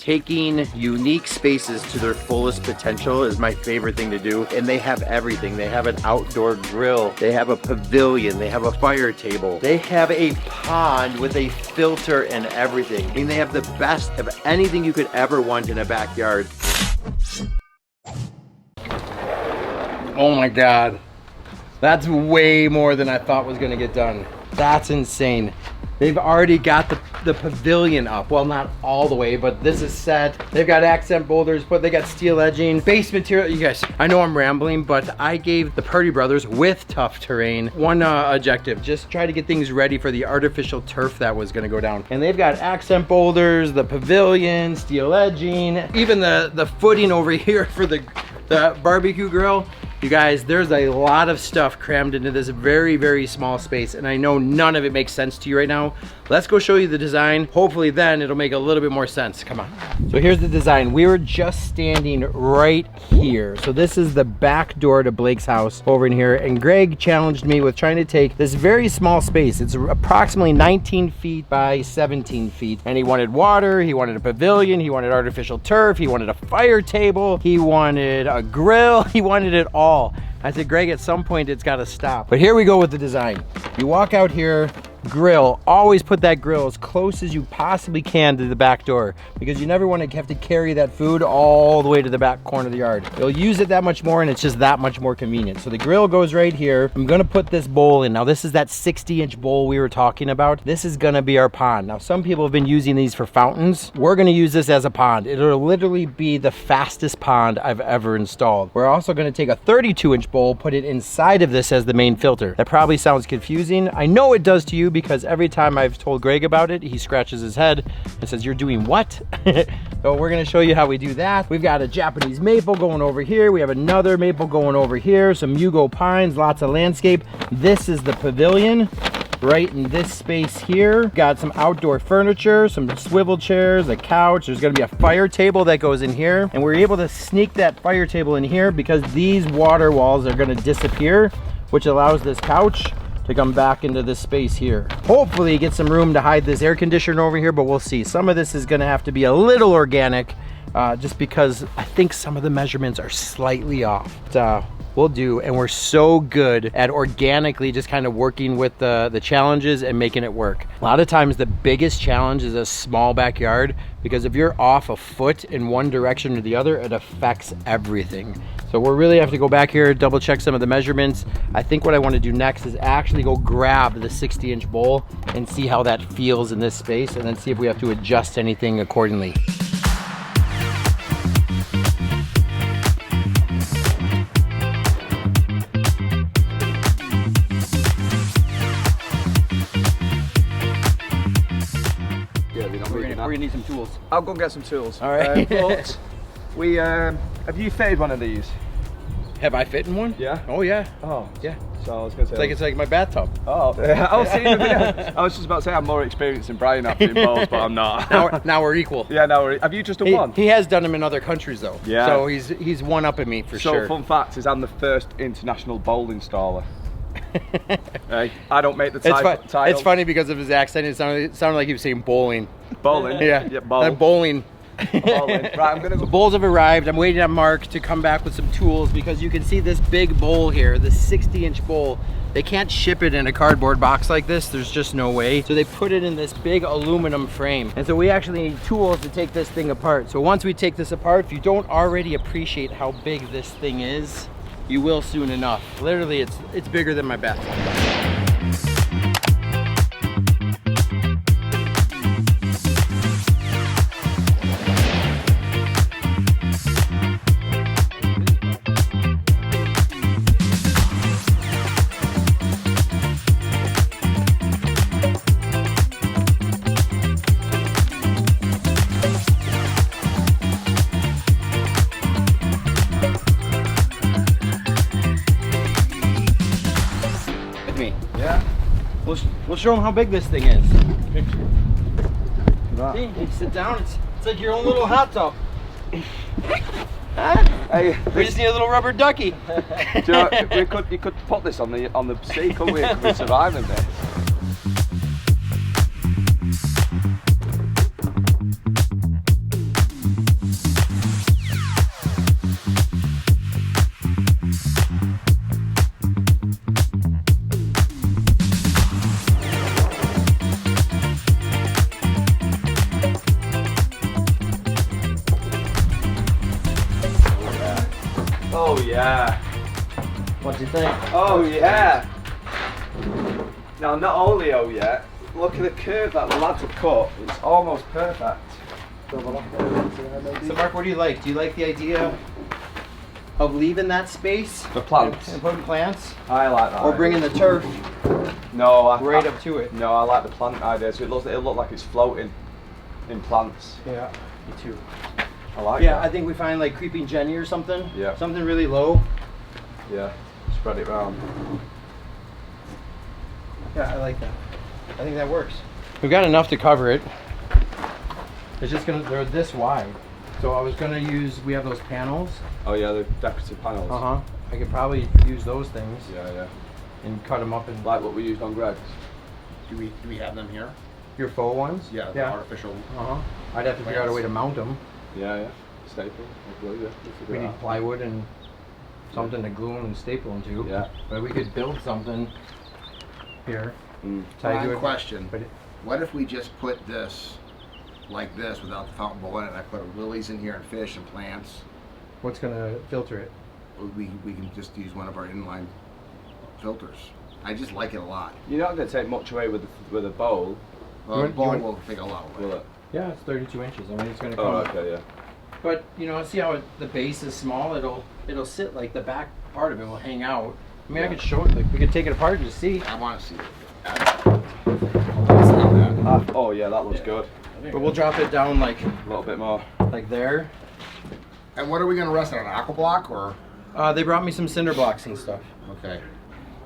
Taking unique spaces to their fullest potential is my favorite thing to do. And they have everything. They have an outdoor grill. They have a pavilion. They have a fire table. They have a pond with a filter and everything. I mean, they have the best of anything you could ever want in a backyard. Oh my God. That's way more than I thought was gonna get done. That's insane. They've already got the pavilion up. Well, not all the way, but this is set. They've got accent boulders, but they got steel edging, base material. You guys, I know I'm rambling, but I gave the Purdy brothers with Tough Terrain one objective. Just try to get things ready for the artificial turf that was gonna go down. And they've got accent boulders, the pavilion, steel edging, even the footing over here for the barbecue grill. You guys, there's a lot of stuff crammed into this very, very small space, and I know none of it makes sense to you right now. Let's go show you the design. Hopefully then it'll make a little bit more sense. Come on. So here's the design. We were just standing right here. So this is the back door to Blake's house over in here, and Greg challenged me with trying to take this very small space. It's approximately 19 feet by 17 feet, and he wanted water, he wanted a pavilion, he wanted artificial turf, he wanted a fire table, he wanted a grill, he wanted it all. I said, Greg, at some point it's got to stop. But here we go with the design. You walk out here, grill, always put that grill as close as you possibly can to the back door, because you never want to have to carry that food all the way to the back corner of the yard. You'll use it that much more, and it's just that much more convenient. So the grill goes right here. I'm gonna put this bowl in. Now this is that 60-inch bowl we were talking about. This is gonna be our pond. Now some people have been using these for fountains. We're gonna use this as a pond. It'll literally be the fastest pond I've ever installed. We're also gonna take a 32-inch bowl, put it inside of this as the main filter. That probably sounds confusing. I know it does to you, because every time I've told Greg about it, he scratches his head and says, "You're doing what?" So we're gonna show you how we do that. We've got a Japanese maple going over here. We have another maple going over here, some Yugo pines, lots of landscape. This is the pavilion right in this space here. Got some outdoor furniture, some swivel chairs, a couch. There's gonna be a fire table that goes in here, and we're able to sneak that fire table in here because these water walls are gonna disappear, which allows this couch to come back into this space here. Hopefully get some room to hide this air conditioner over here, but we'll see. Some of this is gonna have to be a little organic, just because I think some of the measurements are slightly off. But, we'll do, and we're so good at organically just kind of working with the challenges and making it work. A lot of times the biggest challenge is a small backyard, because if you're off a foot in one direction or the other, it affects everything. So we'll really have to go back here, double check some of the measurements. I think what I want to do next is actually go grab the 60-inch bowl and see how that feels in this space, and then see if we have to adjust anything accordingly. We're gonna need some tools. I'll go and get some tools. All right. But we have you fitted one of these? Have I fit in one? Yeah. Oh yeah. Oh yeah. So I was gonna say it's like my bathtub. Oh, I'll see. I was just about to say I'm more experienced than Brian after in bowls, but I'm not. Now we're equal. Yeah. Have you just done one? He has done them in other countries though. Yeah. So he's one up at me for sure. So fun fact is I'm the first international bowl installer. Hey, I don't make the title. It's funny because of his accent. It sounded like he was saying bowling. Bowling? Yeah, bowl. Bowling. Right, I'm gonna go. The bowls have arrived. I'm waiting on Mark to come back with some tools, because you can see this big bowl here, the 60-inch bowl. They can't ship it in a cardboard box like this. There's just no way. So they put it in this big aluminum frame. And so we actually need tools to take this thing apart. So once we take this apart, if you don't already appreciate how big this thing is, you will soon enough. Literally, it's bigger than my bathtub. We'll show them how big this thing is. See, you sit down, it's like your own little hot tub. Hey, we just need a little rubber ducky. You know, you could put this on the sea, couldn't we? Could we survive in there? Oh yeah. What do you think? Oh yeah. Now not only oh yeah, look at the curve that the lads have cut. It's almost perfect. So Mark, what do you like? Do you like the idea of leaving that space The plants. and putting plants, I like that. or bringing the turf no, right up to it? No, I like the plant idea. So it'll look like it's floating in plants. Yeah, me too. I like Yeah, that. I think we find like creeping Jenny or something. Yeah. Something really low. Yeah. Spread it round. Yeah, I like that. I think that works. We've got enough to cover it. It's just they're this wide. So I was gonna use, we have those panels. Oh yeah, the decorative panels. I could probably use those things Yeah. and cut them up and Like what we used on Greg's. Do we have them here? your faux ones. Yeah, the Yeah. artificial. I'd have to figure out a way to mount them. Yeah. Staple. We'll figure We it need out. plywood and something to glue them and staple them to. Yeah. But we could build something here. Mm. Tied to One it. question. But What if we just put this like this without the fountain bowl in it, and I put lilies in here and fish and plants? what's gonna filter it? We can just use one of our inline filters. I just like it a lot. You're not going to take much away with a bowl, Well, You the want- bowl you want- will take a lot away. will it? Yeah, it's 32 inches. I mean, it's gonna come. Oh, okay, yeah. But you know, see how the base is small. It'll sit like the back part of it will hang out. I mean, I could show it. Like we could take it apart and just see. I want to see it. That's not bad. Oh yeah, that looks good. But we'll drop it down like A little bit more. there. And what are we going to rest it on? An aqua block or? They brought me some cinder blocks and stuff. Okay.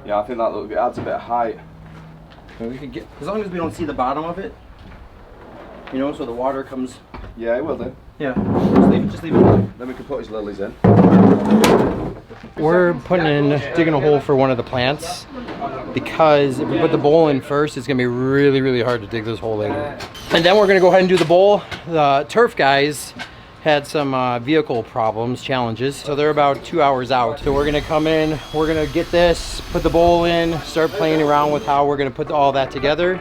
Yeah, I think it adds a bit of height. And we could get, as long as we don't see the bottom of it. You know, so the water comes. Yeah, it will do. Yeah. Just leave it. Then we can put his lilies in. We're digging a hole for one of the plants because if we put the bowl in first, it's gonna be really, really hard to dig this hole later. And then we're gonna go ahead and do the bowl. The turf guys had some vehicle problems, challenges, so they're about 2 hours out. So we're gonna come in, we're gonna get this, put the bowl in, start playing around with how we're gonna put all that together.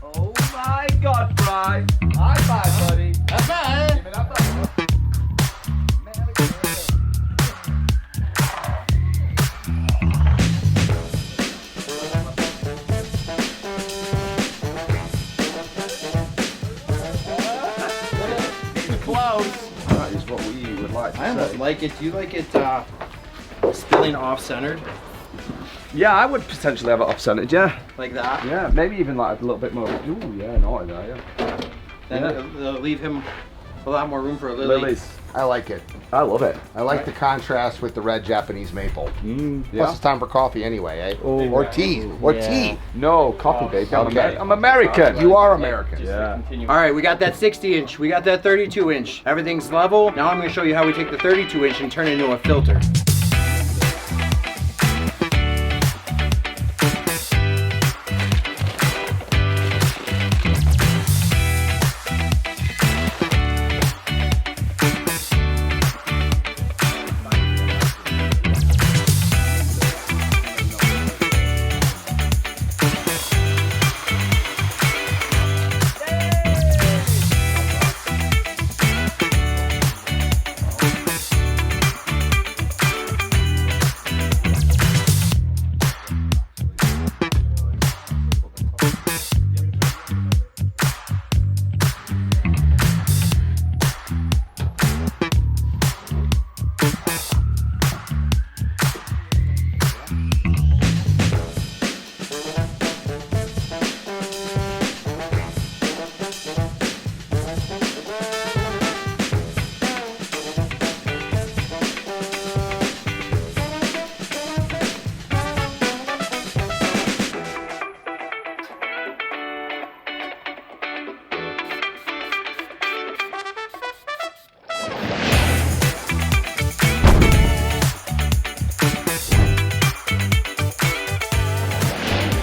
Oh my God, Bry! High five, buddy. That's right. Give it up, buddy. Close. That is what we would like to I almost say. like it. Do you like it spilling off-centered Yeah, I would potentially have it off-centered, yeah. like that? Yeah, maybe even like a little bit more. Ooh, yeah, naughty there, yeah. Then Yeah. they'll leave him a lot more room for a lily. Lilies. I like it. I love it. I like the contrast with the red Japanese maple. Plus, Yeah. it's time for coffee anyway, eh? Oh. Or tea. Or Yeah. tea. No, coffee, baby. Okay. I'm American. You are American. Yeah. All right, we got that 60 inch, we got that 32 inch. Everything's level. Now I'm gonna show you how we take the 32 inch and turn it into a filter.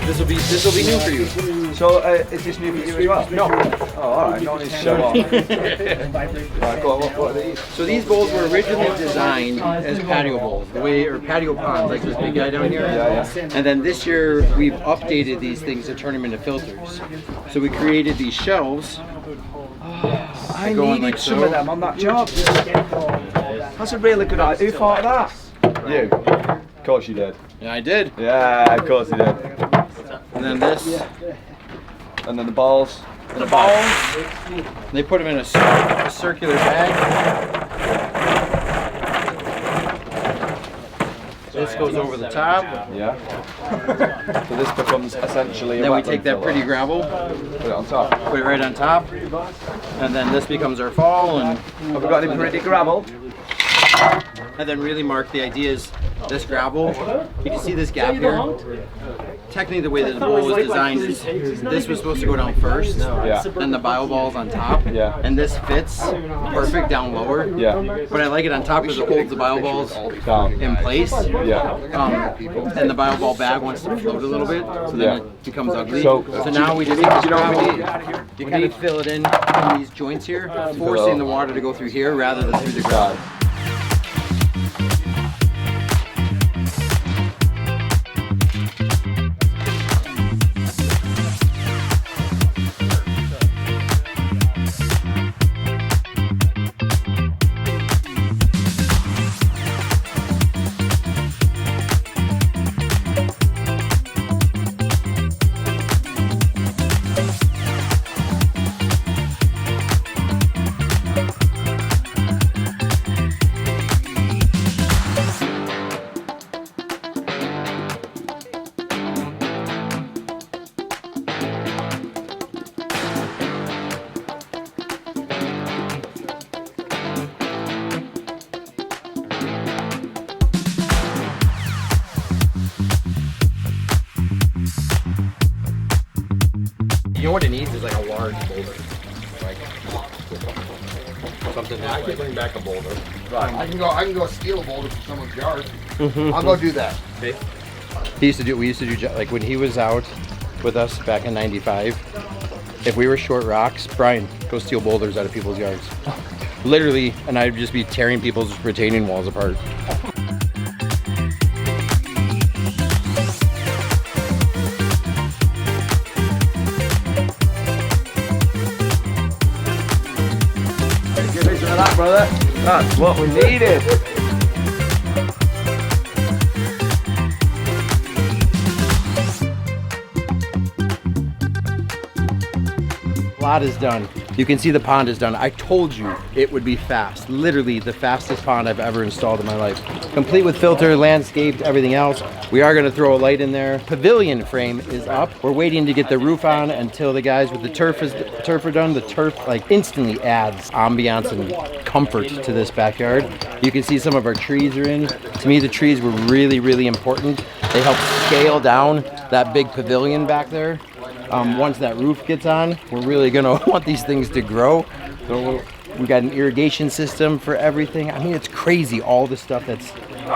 This will be new for you. So is this new for you as well? No. Oh, all right. No need to show off. Right, go on, what are these? So these bowls were originally designed as patio bowls, or patio ponds, like this big guy down here. Yeah. And then this year we've updated these things to turn them into filters. So we created these shelves. I Going needed like some so. of them on that job. That's a really good idea. Who thought of that? You. Of course you did. Yeah, I did. Yeah, of course you did. And then this. And then the balls. The balls. They put them in a circular bag. This goes over the top. Yeah. So this becomes essentially a Then we wetland take that filler. pretty gravel, Put it on top. put it right on top, and then this becomes our fall. And Have we got any pretty gravel? and then really mark the idea is this gravel. You can see this gap here. Technically the way that the bowl is designed is this was supposed to go down first, Yeah. then the bio ball's on top, Yeah. and this fits perfect down lower. Yeah. But I like it on top because it holds the bio balls Down. in place. Yeah. And the bio ball bag wants to float a little bit, so then Yeah. it becomes ugly. So- So now we just do you know what we need? You kind of fill it in these joints here, forcing the water to go through here rather than through the ground. You know what it needs is like a large boulder. Like something that I like, can bring back a boulder. Right. I can go steal a boulder from someone's yard. I'll go do that. we used to do like when he was out with us back in '95. If we were short rocks, Brian, go steal boulders out of people's yards. Literally, and I'd just be tearing people's retaining walls apart. Give me some of that, brother. That's what we needed. Lot is done. You can see the pond is done. I told you it would be fast. Literally the fastest pond I've ever installed in my life. Complete with filter, landscaped, everything else. We are gonna throw a light in there. Pavilion frame is up. We're waiting to get the roof on until the guys with the turf are done. The turf like instantly adds ambiance and comfort to this backyard. You can see some of our trees are in. To me, the trees were really, really important. They help scale down that big pavilion back there. Once that roof gets on, we're really gonna want these things to grow. So we got an irrigation system for everything. I mean, it's crazy all the stuff that's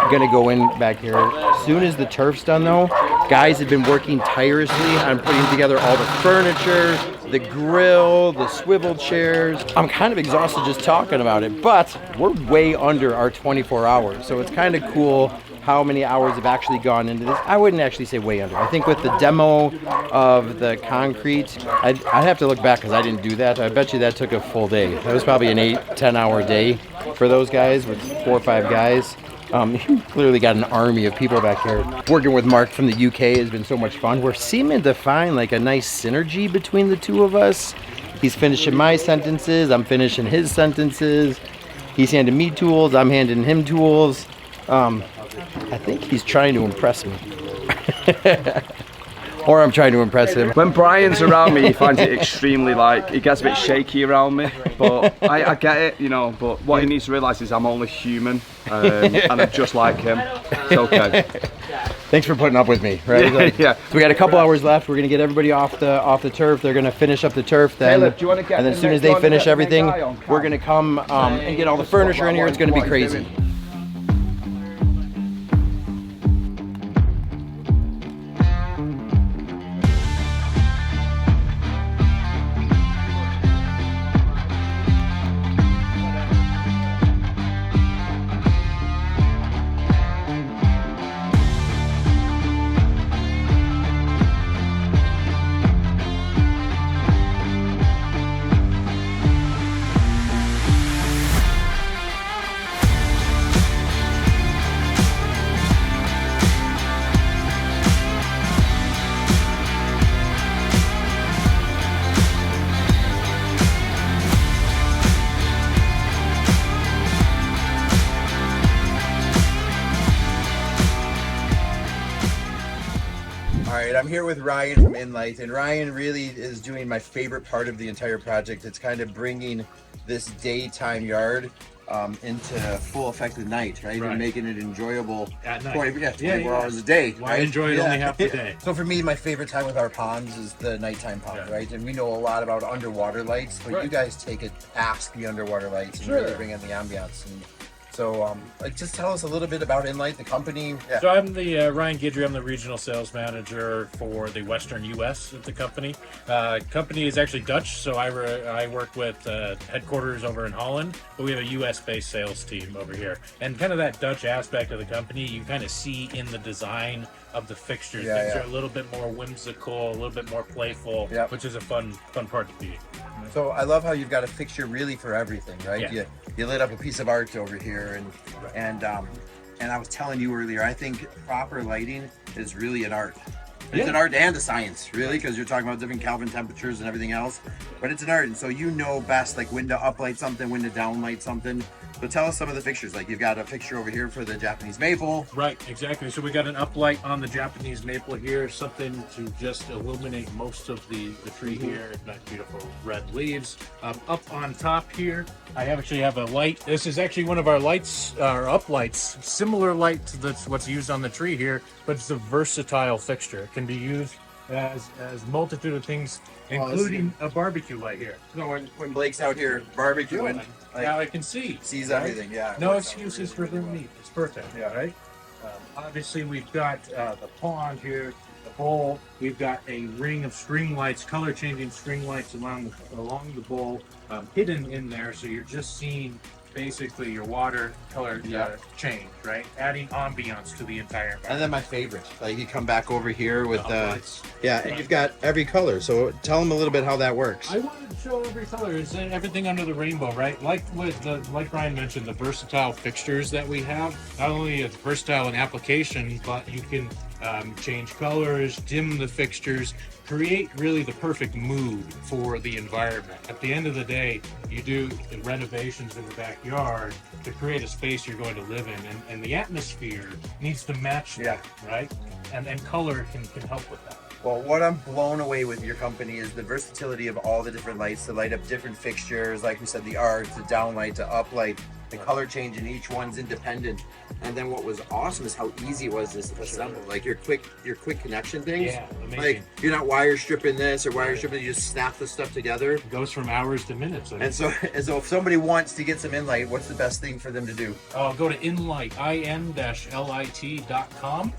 gonna go in back here. As soon as the turf's done though, guys have been working tirelessly on putting together all the furniture, the grill, the swivel chairs. I'm kind of exhausted just talking about it, but we're way under our 24 hours. So it's kind of cool how many hours have actually gone into this. I wouldn't actually say way under. I think with the demo of the concrete, I'd have to look back because I didn't do that. I bet you that took a full day. That was probably an 8-10 hour day for those guys with 4 or 5 guys. You clearly got an army of people back here. Working with Mark from the UK has been so much fun. We're seeming to find like a nice synergy between the two of us. He's finishing my sentences, I'm finishing his sentences. He's handing me tools, I'm handing him tools. I think he's trying to impress me. Or I'm trying to impress him. When Brian's around me, he finds it extremely he gets a bit shaky around me. But I get it, you know. But what he needs to realise is I'm only human, and I'm just like him. It's okay. Thanks for putting up with me, right? Yeah. So we got a couple hours left. We're gonna get everybody off the turf. They're gonna finish up the turf. Then, Caleb, do you wanna get and then the as soon as next they one, finish get the everything, next guy on we're gonna come and get all the furniture in here. It's gonna be crazy. All right, I'm here with Ryan from Inlight, and Ryan really is doing my favorite part of the entire project. It's kind of bringing this daytime yard into full effect at night, right? And making it enjoyable at night. 24 hours a day. Why enjoy it only half the day? So for me, my favorite time with our ponds is the nighttime pond, right? And we know a lot about underwater lights, but you guys take it past the underwater lights and really bring in the ambiance. And so just tell us a little bit about Inlight, the company. Yeah. So I'm the Ryan Guidry. I'm the regional sales manager for the Western U.S. at the company. Company is actually Dutch, so I work with headquarters over in Holland, but we have a U.S.-based sales team over here. And kind of that Dutch aspect of the company, you kind of see in the design of the fixtures. Things are a little bit more whimsical, a little bit more playful, which is a fun part to be. So I love how you've got a fixture really for everything, right? Yeah. You lit up a piece of art over here, and I was telling you earlier, I think proper lighting is really an art. It's an art and a science, really, because you're talking about different Kelvin temperatures and everything else. But it's an art, and so you know best, like when to uplight something, when to downlight something. So tell us some of the fixtures. Like you've got a fixture over here for the Japanese maple. Right, exactly. So we got an uplight on the Japanese maple here, something to just illuminate most of the tree here. Nice, beautiful red leaves. Up on top here, I actually have a light. This is actually one of our lights, our uplights, similar light to that's what's used on the tree here, but it's a versatile fixture. It can be used as multitude of things, including a barbecue light here. So when Blake's out here barbecuing, now I can see. Sees everything, No excuses for the meat. It's perfect, right? Obviously, we've got the pond here, the bowl. We've got a ring of string lights, color-changing string lights along the bowl, hidden in there, so you're just seeing basically your water color change, right? Adding ambiance to the entire environment. And then my favorite, like you come back over here with lights. and you've got every color. So tell them a little bit how that works. I wanted to show every color. It's everything under the rainbow, right? Like Brian mentioned, the versatile fixtures that we have. Not only is it versatile in application, but you can change colors, dim the fixtures, create really the perfect mood for the environment. At the end of the day, you do renovations in the backyard to create a space you're going to live in, and the atmosphere needs to match that, right? And color can help with that. Well, what I'm blown away with your company is the versatility of all the different lights to light up different fixtures, like we said, the art, the downlight, to uplight, the color change in each one's independent. And then what was awesome is how easy it was to assemble. Like your quick connection things. Yeah, amazing. Like you're not wire stripping this or wire stripping, you just snap the stuff together. It goes from hours to minutes. And so if somebody wants to get some Inlight, what's the best thing for them to do? Go to Inlight, in-lit.com.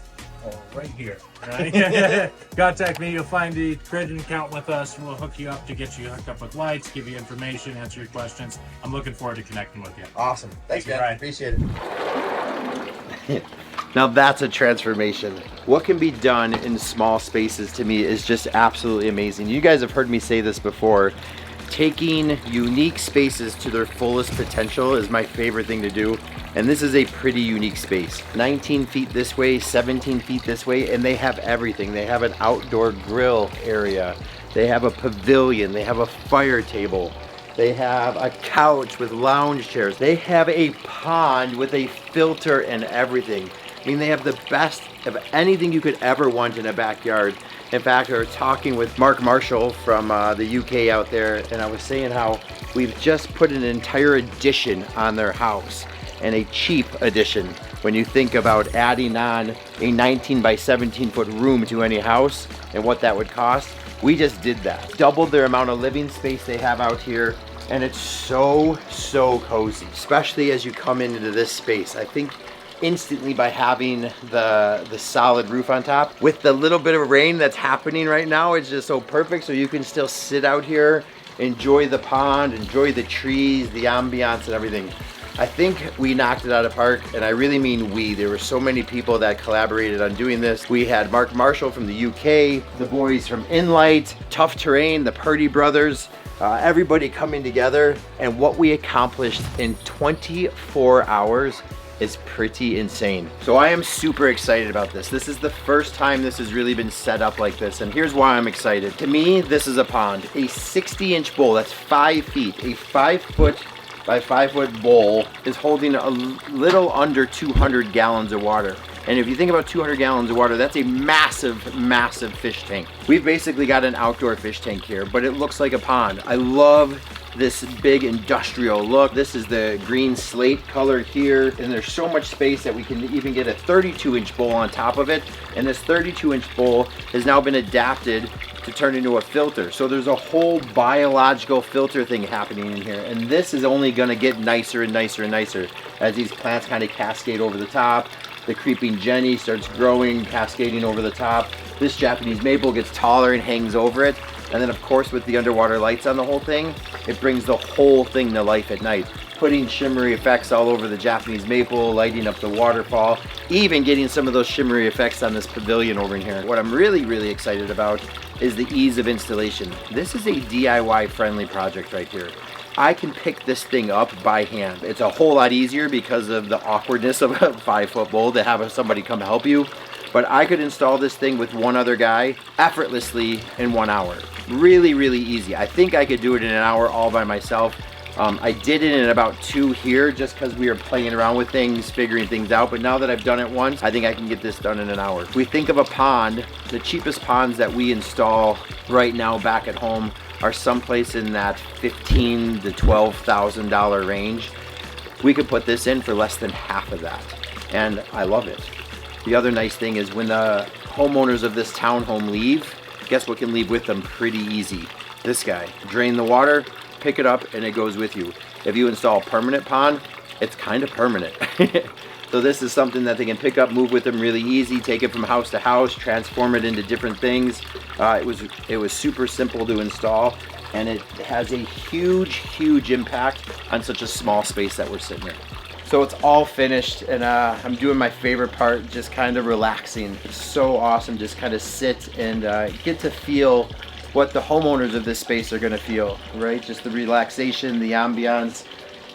Right here. Right? Contact me. You'll find the credit account with us. We'll hook you up to get you hooked up with lights, give you information, answer your questions. I'm looking forward to connecting with you. Awesome. Thanks, man. Ryan. Appreciate it. Now that's a transformation. What can be done in small spaces to me is just absolutely amazing. You guys have heard me say this before. Taking unique spaces to their fullest potential is my favorite thing to do. And this is a pretty unique space. 19 feet this way, 17 feet this way, and they have everything. They have an outdoor grill area. They have a pavilion. They have a fire table. They have a couch with lounge chairs. They have a pond with a filter and everything. I mean, they have the best of anything you could ever want in a backyard. In fact, we were talking with Mark Marshall from the UK out there, and I was saying how we've just put an entire addition on their house, and a cheap addition. When you think about adding on a 19 by 17 foot room to any house and what that would cost, we just did that. Doubled their amount of living space they have out here, and it's so cozy, especially as you come into this space. I think instantly by having the solid roof on top, with the little bit of rain that's happening right now, it's just so perfect. So you can still sit out here, enjoy the pond, enjoy the trees, the ambiance and everything. I think we knocked it out of the park, and I really mean we. There were so many people that collaborated on doing this. We had Mark Marshall from the UK, the boys from Inlight, Tough Terrain, the Purdy brothers, everybody coming together, and what we accomplished in 24 hours is pretty insane. So I am super excited about this. This is the first time this has really been set up like this, and here's why I'm excited. To me, this is a pond, a 60-inch bowl, that's 5 feet, a 5 foot by 5 foot bowl is holding a little under 200 gallons of water. And if you think about 200 gallons of water, that's a massive, massive fish tank. We've basically got an outdoor fish tank here, but it looks like a pond. I love this big industrial look. This is the green slate color here, and there's so much space that we can even get a 32-inch bowl on top of it. And this 32-inch bowl has now been adapted to turn into a filter. So there's a whole biological filter thing happening in here. And this is only gonna get nicer and nicer and nicer as these plants kind of cascade over the top. The creeping Jenny starts growing, cascading over the top. This Japanese maple gets taller and hangs over it. And then of course with the underwater lights on the whole thing, it brings the whole thing to life at night. Putting shimmery effects all over the Japanese maple, lighting up the waterfall, even getting some of those shimmery effects on this pavilion over in here. What I'm really, really excited about is the ease of installation. This is a DIY friendly project right here. I can pick this thing up by hand. It's a whole lot easier because of the awkwardness of a 5-foot bowl to have somebody come help you. But I could install this thing with one other guy effortlessly in 1 hour. Really, really easy. I think I could do it in an hour all by myself. I did it in about 2 here just because we were playing around with things, figuring things out. But now that I've done it once, I think I can get this done in an hour. If we think of a pond, the cheapest ponds that we install right now back at home are someplace in that $15,000 to $12,000 range. We could put this in for less than half of that. And I love it. The other nice thing is when the homeowners of this townhome leave, guess what can leave with them pretty easy? This guy. Drain the water, pick it up, and it goes with you. If you install a permanent pond, it's kind of permanent. So this is something that they can pick up, move with them really easy, take it from house to house, transform it into different things. It was super simple to install, and it has a huge, huge impact on such a small space that we're sitting in. So it's all finished, and I'm doing my favorite part, just kind of relaxing. It's so awesome, just kind of sit and get to feel what the homeowners of this space are gonna feel, right? Just the relaxation, the ambiance,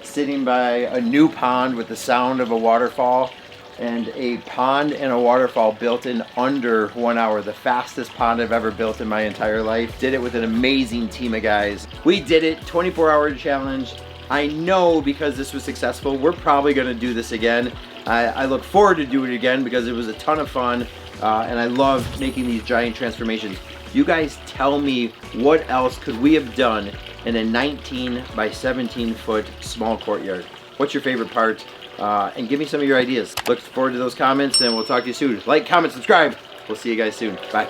sitting by a new pond with the sound of a waterfall, and a pond and a waterfall built in under 1 hour. The fastest pond I've ever built in my entire life. Did it with an amazing team of guys. We did it, 24-hour challenge. I know because this was successful, we're probably gonna do this again. I look forward to doing it again because it was a ton of fun, and I love making these giant transformations. You guys tell me, what else could we have done in a 19 by 17 foot small courtyard? What's your favorite part? And give me some of your ideas. Look forward to those comments, and we'll talk to you soon. Like, comment, subscribe. We'll see you guys soon. Bye.